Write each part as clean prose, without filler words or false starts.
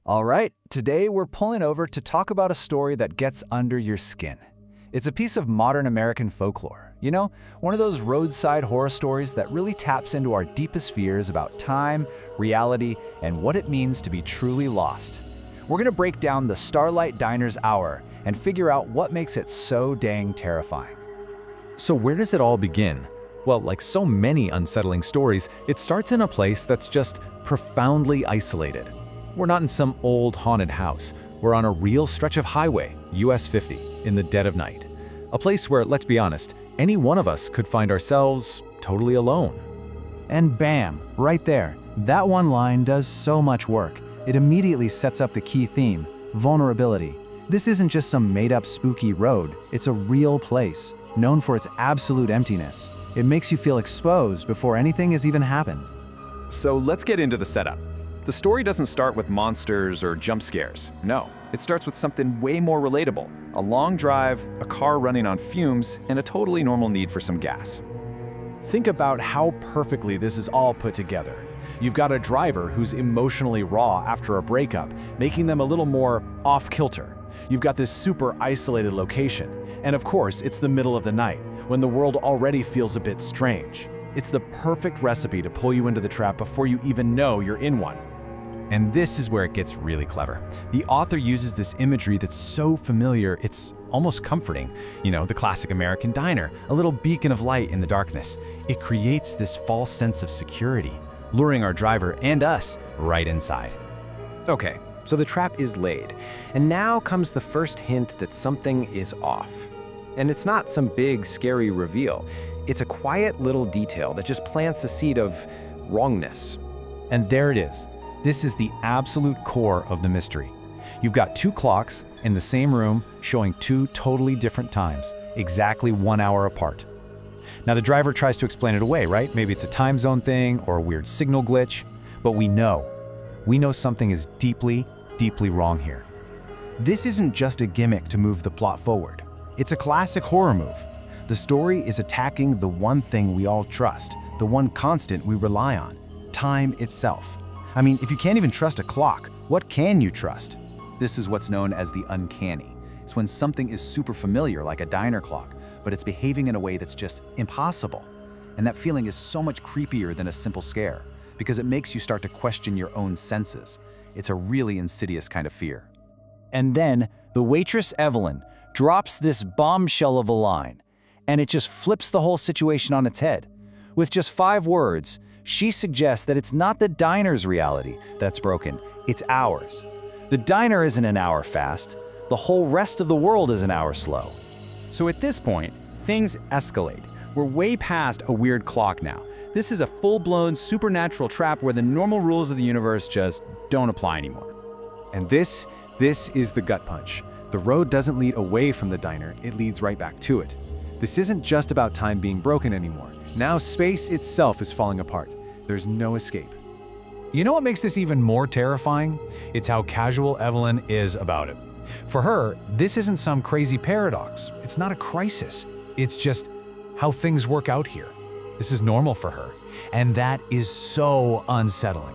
All right, today we're pulling over to talk about a story that gets under your skin. It's a piece of modern American folklore, one of those roadside horror stories that really taps into our deepest fears about time, reality, and what it means to be truly lost. We're gonna break down the Starlight Diner's Hour and figure out what makes it so dang terrifying. So where does it all begin? Well, like so many unsettling stories, it starts in a place that's just profoundly isolated. We're not in some old haunted house. We're on a real stretch of highway, US 50, in the dead of night. A place where, let's be honest, any one of us could find ourselves totally alone. And bam, right there, that one line does so much work. It immediately sets up the key theme, vulnerability. This isn't just some made-up spooky road, it's a real place, known for its absolute emptiness. It makes you feel exposed before anything has even happened. So let's get into the setup. The story doesn't start with monsters or jump scares. No, it starts with something way more relatable. A long drive, a car running on fumes, and a totally normal need for some gas. Think about how perfectly this is all put together. You've got a driver who's emotionally raw after a breakup, making them a little more off-kilter. You've got this super isolated location. And of course, it's the middle of the night, when the world already feels a bit strange. It's the perfect recipe to pull you into the trap before you even know you're in one. And this is where it gets really clever. The author uses this imagery that's so familiar, it's almost comforting. The classic American diner, a little beacon of light in the darkness. It creates this false sense of security, luring our driver and us right inside. Okay, so the trap is laid, and now comes the first hint that something is off. And it's not some big, scary reveal. It's a quiet little detail that just plants a seed of wrongness. And there it is. This is the absolute core of the mystery. You've got two clocks in the same room showing two totally different times, exactly 1 hour apart. Now the driver tries to explain it away, right? Maybe it's a time zone thing or a weird signal glitch, but we know something is deeply, deeply wrong here. This isn't just a gimmick to move the plot forward. It's a classic horror move. The story is attacking the one thing we all trust, the one constant we rely on, time itself. I mean, if you can't even trust a clock, what can you trust? This is what's known as the uncanny. It's when something is super familiar, like a diner clock, but it's behaving in a way that's just impossible. And that feeling is so much creepier than a simple scare, because it makes you start to question your own senses. It's a really insidious kind of fear. And then the waitress Evelyn drops this bombshell of a line, and it just flips the whole situation on its head. With just 5 words, she suggests that it's not the diner's reality that's broken, it's ours. The diner isn't an hour fast, the whole rest of the world is an hour slow. So at this point, things escalate. We're way past a weird clock now. This is a full-blown supernatural trap where the normal rules of the universe just don't apply anymore. And this is the gut punch. The road doesn't lead away from the diner, it leads right back to it. This isn't just about time being broken anymore. Now space itself is falling apart. There's no escape. You know what makes this even more terrifying? It's how casual Evelyn is about it. For her, this isn't some crazy paradox. It's not a crisis. It's just how things work out here. This is normal for her. And that is so unsettling.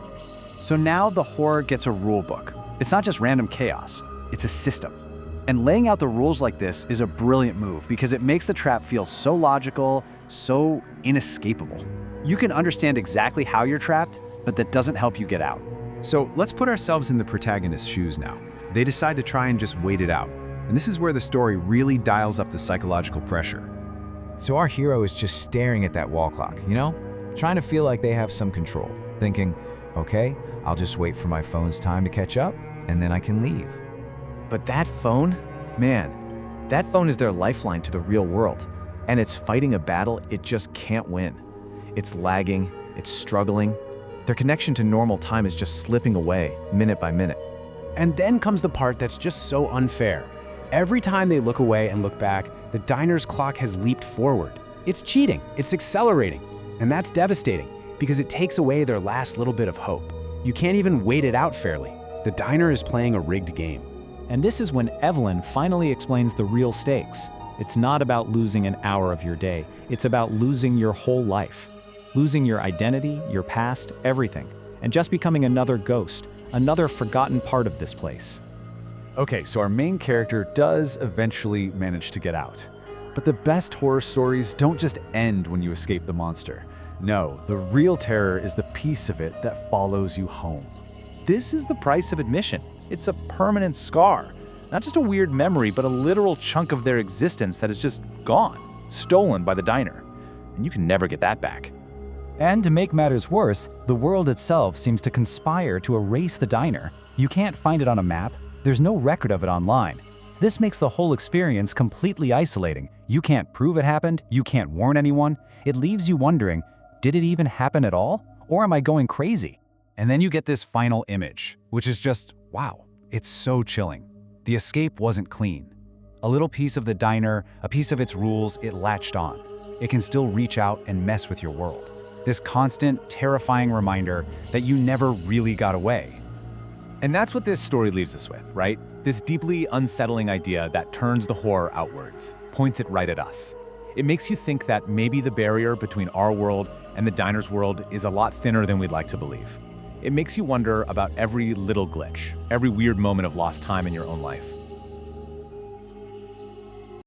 So now the horror gets a rule book. It's not just random chaos, it's a system. And laying out the rules like this is a brilliant move because it makes the trap feel so logical, so inescapable. You can understand exactly how you're trapped, but that doesn't help you get out. So let's put ourselves in the protagonist's shoes now. They decide to try and just wait it out. And this is where the story really dials up the psychological pressure. So our hero is just staring at that wall clock, trying to feel like they have some control, thinking, okay, I'll just wait for my phone's time to catch up, and then I can leave. But that phone, man, that phone is their lifeline to the real world. And it's fighting a battle it just can't win. It's lagging, it's struggling. Their connection to normal time is just slipping away, minute by minute. And then comes the part that's just so unfair. Every time they look away and look back, the diner's clock has leaped forward. It's cheating, it's accelerating. And that's devastating, because it takes away their last little bit of hope. You can't even wait it out fairly. The diner is playing a rigged game. And this is when Evelyn finally explains the real stakes. It's not about losing an hour of your day. It's about losing your whole life. Losing your identity, your past, everything. And just becoming another ghost, another forgotten part of this place. Okay, so our main character does eventually manage to get out. But the best horror stories don't just end when you escape the monster. No, the real terror is the piece of it that follows you home. This is the price of admission. It's a permanent scar. Not just a weird memory, but a literal chunk of their existence that is just gone, stolen by the diner. And you can never get that back. And to make matters worse, the world itself seems to conspire to erase the diner. You can't find it on a map. There's no record of it online. This makes the whole experience completely isolating. You can't prove it happened. You can't warn anyone. It leaves you wondering, did it even happen at all? Or am I going crazy? And then you get this final image, which is just, wow, it's so chilling. The escape wasn't clean. A little piece of the diner, a piece of its rules, it latched on. It can still reach out and mess with your world. This constant, terrifying reminder that you never really got away. And that's what this story leaves us with, right? This deeply unsettling idea that turns the horror outwards, points it right at us. It makes you think that maybe the barrier between our world and the diner's world is a lot thinner than we'd like to believe. It makes you wonder about every little glitch, every weird moment of lost time in your own life.